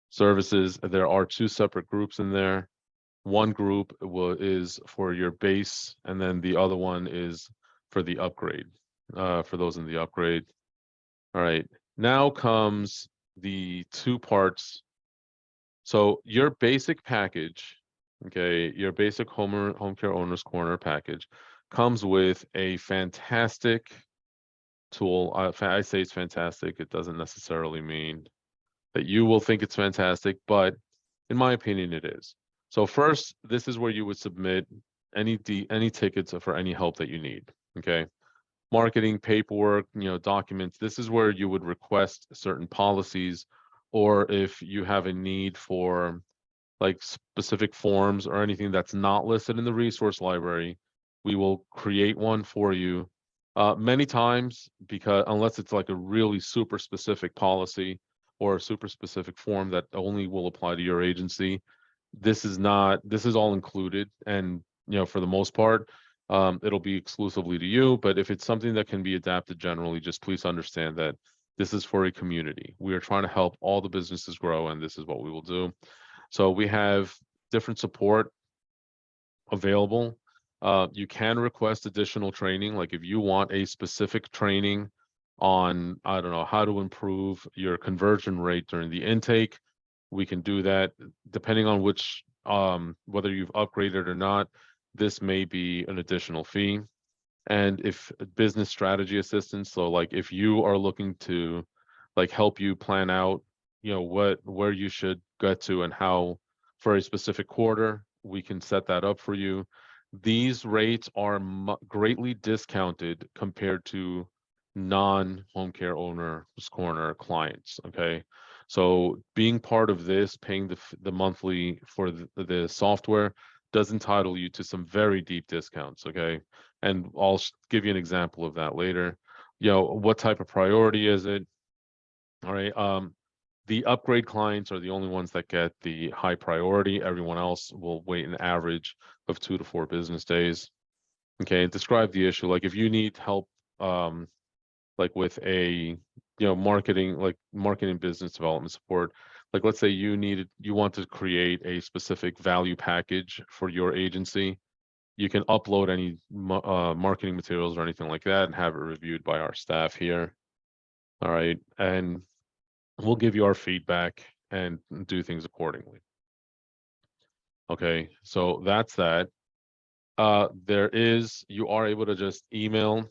services. There are 2 separate groups in there. One group is for your base, and then the other one is for the upgrade, for those in the upgrade. All right, now comes the 2 parts. So your basic package, okay, your basic Homecare Owners Corner package comes with a fantastic tool. I say it's fantastic. It doesn't necessarily mean that you will think it's fantastic, but in my opinion, it is. So first, this is where you would submit any tickets for any help that you need. Okay, marketing, paperwork, documents. This is where you would request certain policies, or if you have a need for like specific forms or anything that's not listed in the resource library, we will create one for you. Many times, because unless it's like a really super specific policy or a super specific form that only will apply to your agency, this is all included, and for the most part, it'll be exclusively to you. But if it's something that can be adapted generally, just please understand that This is for a community. We are trying to help all the businesses grow, and this is what we will do. So we have different support available. You can request additional training. Like if you want a specific training on, I don't know, how to improve your conversion rate during the intake, we can do that. Depending on which, whether you've upgraded or not, this may be an additional fee. And if business strategy assistance, so like if you are looking to like help you plan out, where you should get to and how for a specific quarter, we can set that up for you. These rates are greatly discounted compared to non-home care owners corner clients. Okay, so being part of this, paying the monthly for the software does entitle you to some very deep discounts. Okay, and I'll give you an example of that later. What type of priority is it? All right. The upgrade clients are the only ones that get the high priority. Everyone else will wait an average of 2 to 4 business days. Okay, describe the issue. Like if you need help, like with a, marketing business development support. Like let's say you want to create a specific value package for your agency. You can upload any marketing materials or anything like that and have it reviewed by our staff here. All right, and we'll give you our feedback and do things accordingly. Okay, so that's that. You are able to just email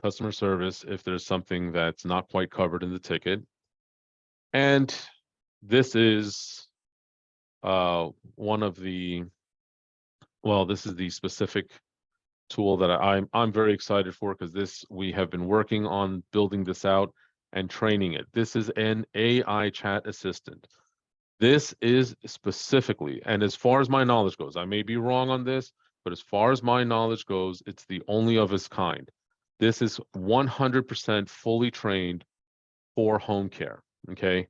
customer service if there's something that's not quite covered in the ticket. And this is this is the specific tool that I'm very excited for, because we have been working on building this out and training it. This is an AI chat assistant. This is specifically, and as far as my knowledge goes, I may be wrong on this, but as far as my knowledge goes, it's the only of its kind. This is 100% fully trained for home care. Okay,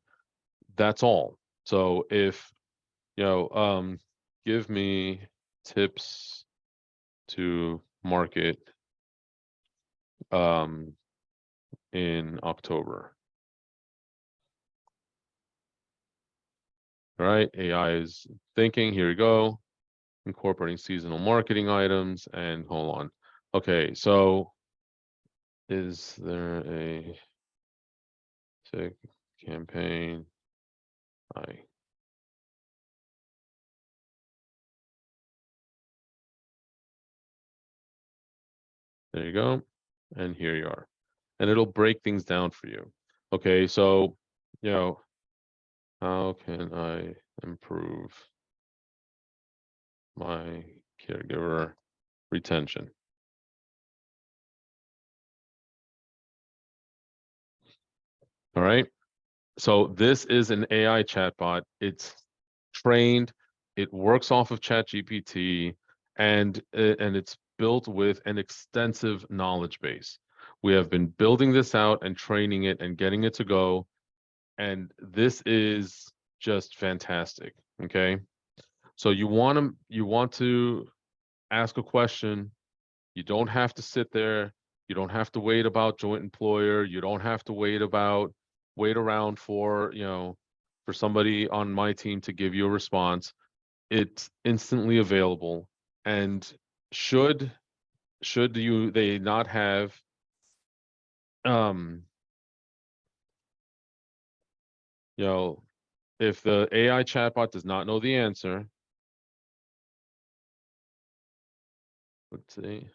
that's all. So if give me tips to market in October. All right, AI is thinking. Here we go. Incorporating seasonal marketing items, and hold on. Okay, so is there a tick campaign? There you go. And here you are. And it'll break things down for you. Okay, so, how can I improve my caregiver retention? All right. So this is an AI chatbot. It's trained. It works off of ChatGPT, and it's built with an extensive knowledge base. We have been building this out and training it and getting it to go, and this is just fantastic. Okay, so you want to ask a question. You don't have to sit there. You don't have to wait about joint employer. You don't have to wait around for for somebody on my team to give you a response. It's instantly available. And should they not have if the AI chatbot does not know the answer, let's see,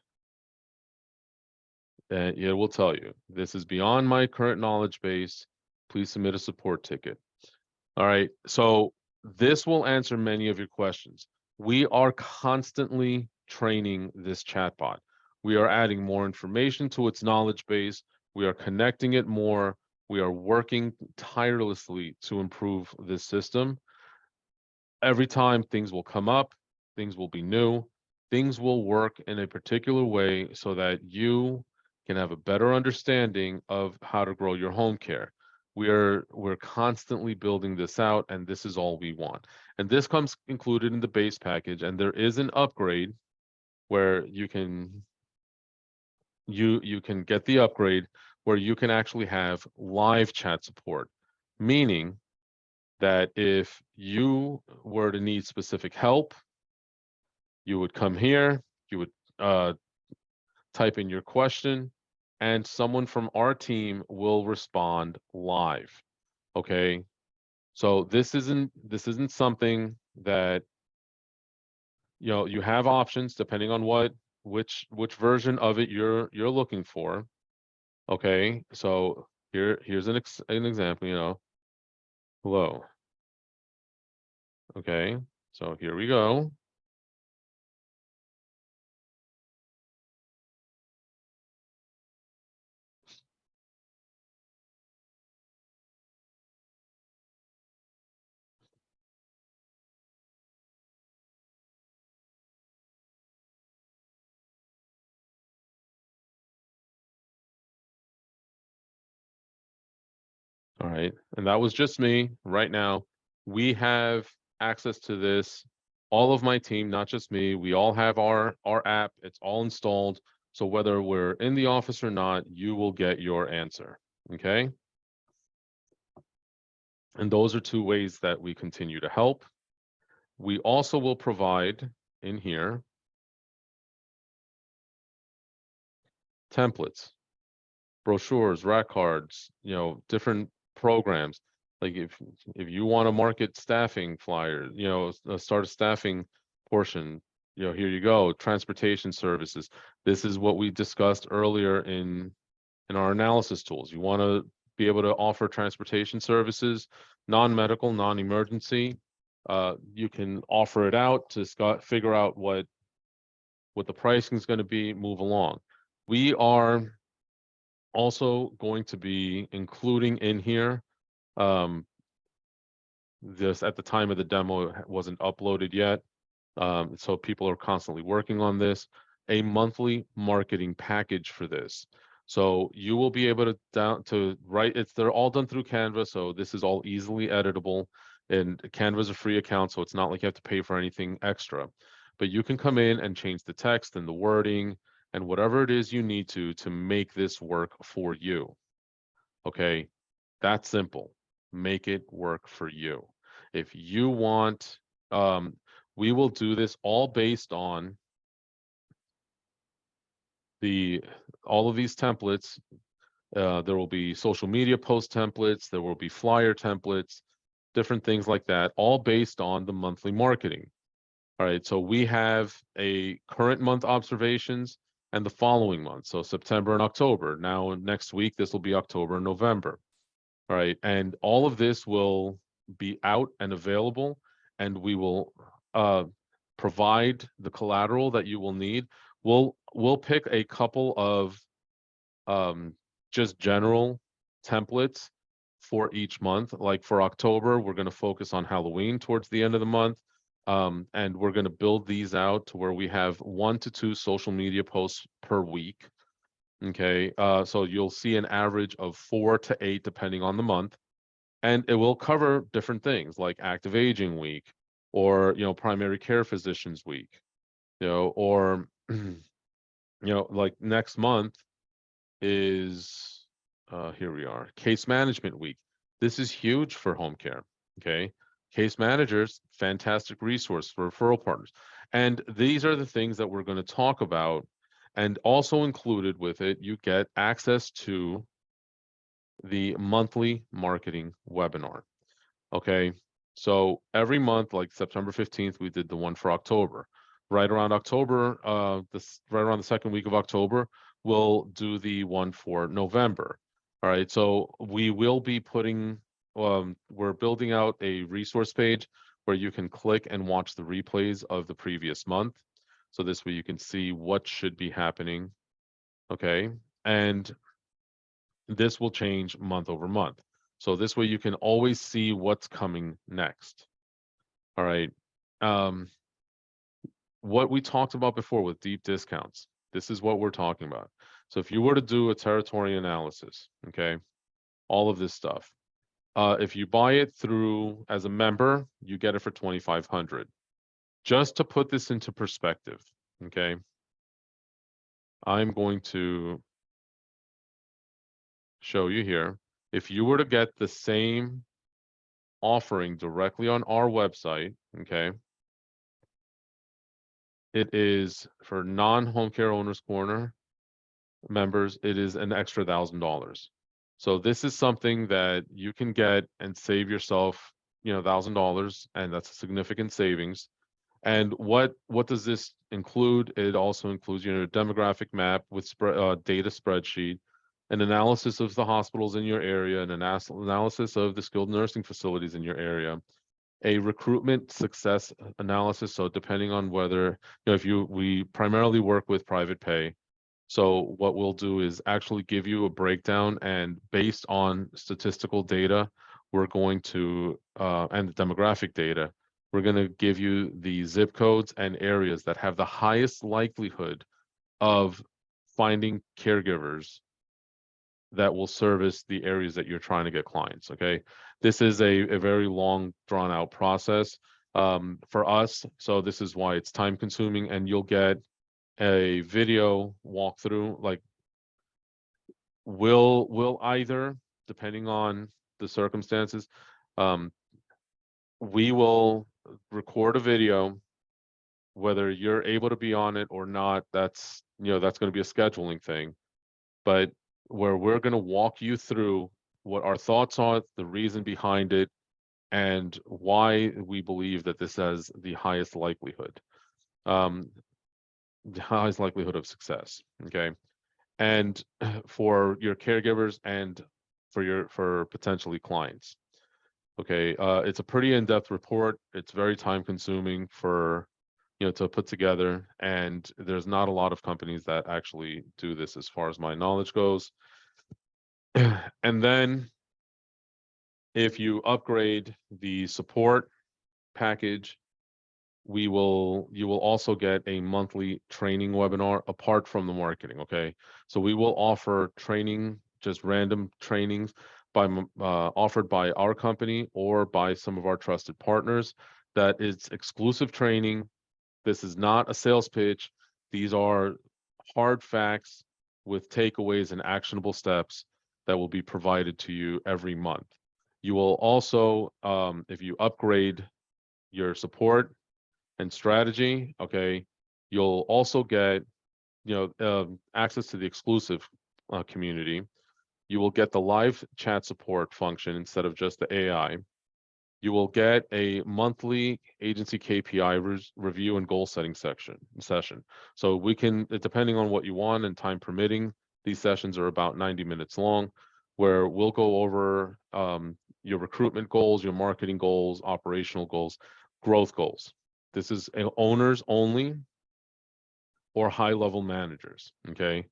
it will tell you, this is beyond my current knowledge base. Please submit a support ticket. All right, so this will answer many of your questions. We are constantly training this chatbot. We are adding more information to its knowledge base. We are connecting it more. We are working tirelessly to improve this system. Every time things will come up, things will be new, things will work in a particular way so that you can have a better understanding of how to grow your home care. We're constantly building this out, and this is all we want. And this comes included in the base package, and there is an upgrade where you can get the upgrade, where you can actually have live chat support, meaning that if you were to need specific help, you would come here, you would type in your question, and someone from our team will respond live. Okay. So this isn't something that, you have options depending on which version of it you're looking for. Okay. So here's an example, hello. Okay. So here we go. All right. And that was just me. Right now, we have access to this. All of my team, not just me, we all have our app. It's all installed. So whether we're in the office or not, you will get your answer. Okay. And those are two ways that we continue to help. We also will provide in here templates, brochures, rack cards, different programs. Like if you want to market staffing flyers, start a staffing portion, here you go, transportation services. This is what we discussed earlier in our analysis tools. You want to be able to offer transportation services, non-medical, non-emergency. You can offer it out to figure out what the pricing is going to be, move along. We are also going to be including in here, this at the time of the demo wasn't uploaded yet, so people are constantly working on this, a monthly marketing package for this. So you will be able to write, they're all done through Canva, so this is all easily editable, and Canva is a free account, so it's not like you have to pay for anything extra. But you can come in and change the text and the wording and whatever it is you need to make this work for you. Okay, that's simple. Make it work for you. If you want, we will do this all based on all of these templates. There will be social media post templates, there will be flyer templates, different things like that, all based on the monthly marketing. All right, so we have a current month observations and the following month, so September and October. Now, next week, this will be October and November. All right, and all of this will be out and available, and we will provide the collateral that you will need. We'll pick a couple of just general templates for each month. Like for October, we're going to focus on Halloween towards the end of the month. And we're going to build these out to where we have 1 to 2 social media posts per week. Okay, so you'll see an average of 4 to 8 depending on the month, and it will cover different things like active aging week, or primary care physicians week, or like next month is here we are, case management week. This is huge for home care. Okay, case managers, fantastic resource for referral partners, and these are the things that we're going to talk about. And also included with it, you get access to the monthly marketing webinar. Okay, so every month, like September 15th, we did the one for October. Right around October, right around the second week of October, we'll do the one for November. All right, so we will be putting, we're building out a resource page where you can click and watch the replays of the previous month. So this way you can see what should be happening. Okay, and this will change month over month. So this way you can always see what's coming next. All right. What we talked about before with deep discounts, this is what we're talking about. So if you were to do a territory analysis, okay, all of this stuff, if you buy it through as a member, you get it for $2,500. Just to put this into perspective, okay, I'm going to show you here. If you were to get the same offering directly on our website, okay, it is for non-Home Care Owners Corner members, it is an extra $1,000. So this is something that you can get and save yourself, $1,000, and that's a significant savings. And what does this include? It also includes, a demographic map with data spreadsheet, an analysis of the hospitals in your area, an analysis of the skilled nursing facilities in your area, a recruitment success analysis. So depending on whether, we primarily work with private pay. So what we'll do is actually give you a breakdown, and based on statistical data, we're going to, and the demographic data, we're going to give you the zip codes and areas that have the highest likelihood of finding caregivers that will service the areas that you're trying to get clients. Okay. This is a very long, drawn out process for us. So this is why it's time consuming, and you'll get a video walkthrough. Like, we'll either, depending on the circumstances, we will record a video, whether you're able to be on it or not. That's going to be a scheduling thing, but where we're going to walk you through what our thoughts are, the reason behind it, and why we believe that this has the highest likelihood. The highest likelihood of success. Okay. And for your caregivers and for potentially clients. Okay. It's a pretty in-depth report. It's very time consuming for, to put together. And there's not a lot of companies that actually do this as far as my knowledge goes. And then if you upgrade the support package, you will also get a monthly training webinar apart from the marketing. Okay. So we will offer training, just random trainings offered by our company or by some of our trusted partners. That is exclusive training. This is not a sales pitch. These are hard facts with takeaways and actionable steps that will be provided to you every month. You will also, if you upgrade your support and strategy, okay, you'll also get, access to the exclusive community. You will get the live chat support function instead of just the AI. You will get a monthly agency KPI review and goal setting session. So we can, depending on what you want and time permitting, these sessions are about 90 minutes long, where we'll go over your recruitment goals, your marketing goals, operational goals, growth goals. This is owners only or high-level managers. Okay.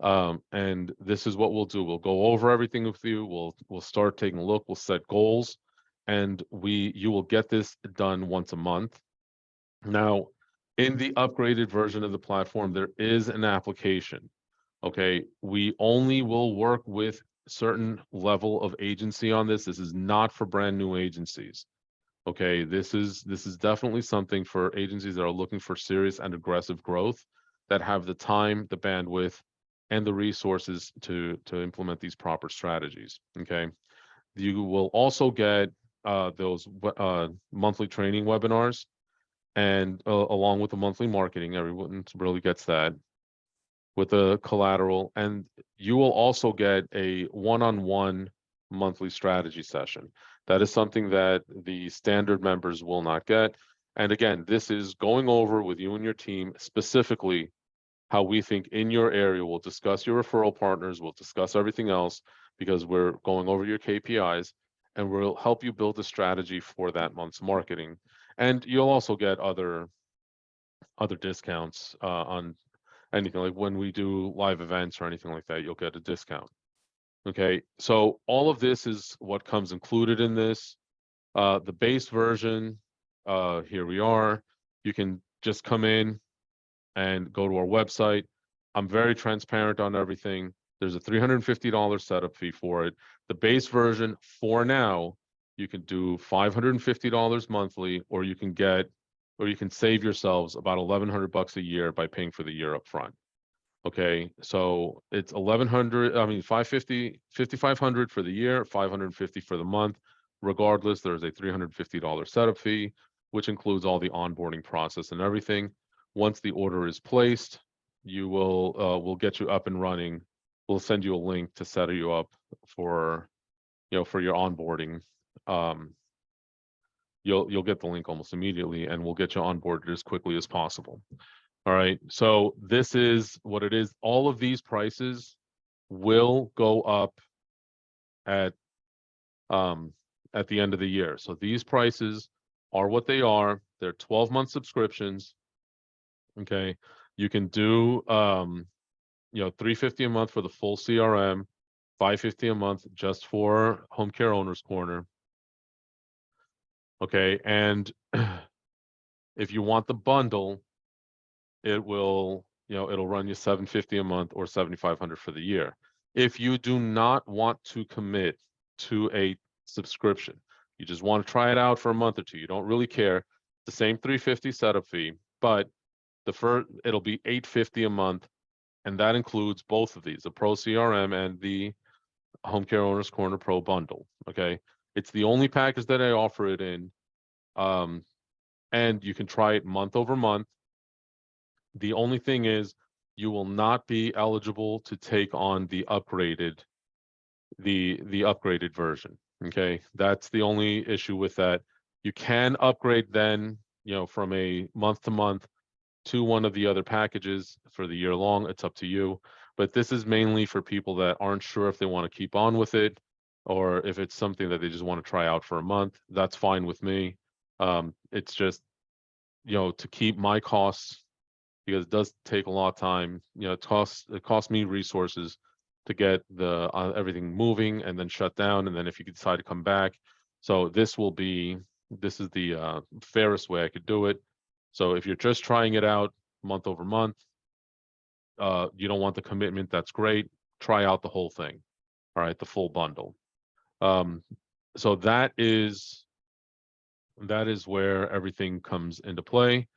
And this is what we'll do. We'll go over everything with you. We'll start taking a look. We'll set goals, and you will get this done once a month. Now, in the upgraded version of the platform, there is an application. Okay, we only will work with certain level of agency on this. This is not for brand new agencies. Okay, this is definitely something for agencies that are looking for serious and aggressive growth, that have the time, the bandwidth, and the resources to implement these proper strategies. Okay, you will also get those monthly training webinars, and along with the monthly marketing. Everyone really gets that with the collateral, and you will also get a one-on-one monthly strategy session. That is something that the standard members will not get. And again, this is going over with you and your team specifically how we think in your area. We'll discuss your referral partners, we'll discuss everything else, because we're going over your KPIs, and we'll help you build a strategy for that month's marketing. And you'll also get other discounts on anything, like when we do live events or anything like that, you'll get a discount. Okay, so all of this is what comes included in this. The base version, here we are. You can just come in and go to our website. I'm very transparent on everything. There's a $350 setup fee for it. The base version for now, you can do $550 monthly, or you can save yourselves about $1,100 a year by paying for the year up front. Okay, so it's 1,100. I mean, 5,500 for the year, 550 for the month. Regardless, there's a $350 setup fee, which includes all the onboarding process and everything. Once the order is placed, you will we'll get you up and running. We'll send you a link to set you up for for your onboarding. Um, you'll get the link almost immediately, and we'll get you onboarded as quickly as possible. All right, so this is what it is. All of these prices will go up at the end of the year. So these prices are what they are. They're 12-month subscriptions. Okay, you can do $350 a month for the full CRM, $550 a month just for Homecare Owners Corner. Okay, and if you want the bundle, it will, it'll run you $750 a month or $7,500 for the year. If you do not want to commit to a subscription, you just want to try it out for a month or two, you don't really care, the same $350 setup fee, but it'll be $850 a month, and that includes both of these, the Pro CRM and the Homecare Owners Corner Pro bundle. Okay, it's the only package that I offer it in, and you can try it month over month. The only thing is you will not be eligible to take on the upgraded version. Okay, that's the only issue with that. You can upgrade then, from a month to month to one of the other packages for the year long. It's up to you. But this is mainly for people that aren't sure if they want to keep on with it, or if it's something that they just want to try out for a month. That's fine with me. It's just, to keep my costs, because it does take a lot of time. It costs me resources to get the everything moving and then shut down, and then if you decide to come back. So this is the fairest way I could do it. So if you're just trying it out month over month, you don't want the commitment, that's great. Try out the whole thing. All right, the full bundle. So that is where everything comes into play.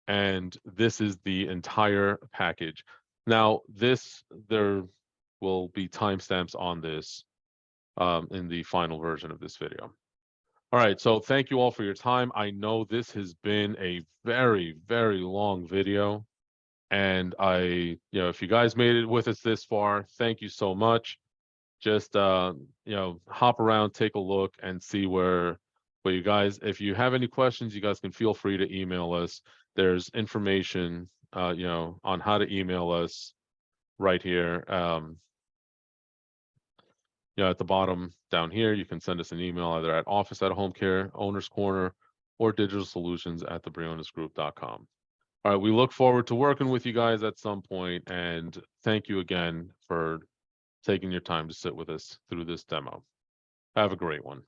And this is the entire package. Now, there will be timestamps on this in the final version of this video. All right, so thank you all for your time. I know this has been a very, very long video, and if you guys made it with us this far, thank you so much. Just hop around, take a look, and see where you guys. If you have any questions, you guys can feel free to email us. There's information, on how to email us right here. At the bottom down here, you can send us an email either at office@homecare owners corner or digitalsolutions@thebrionesgroup.com. All right, we look forward to working with you guys at some point, and thank you again for taking your time to sit with us through this demo. Have a great one.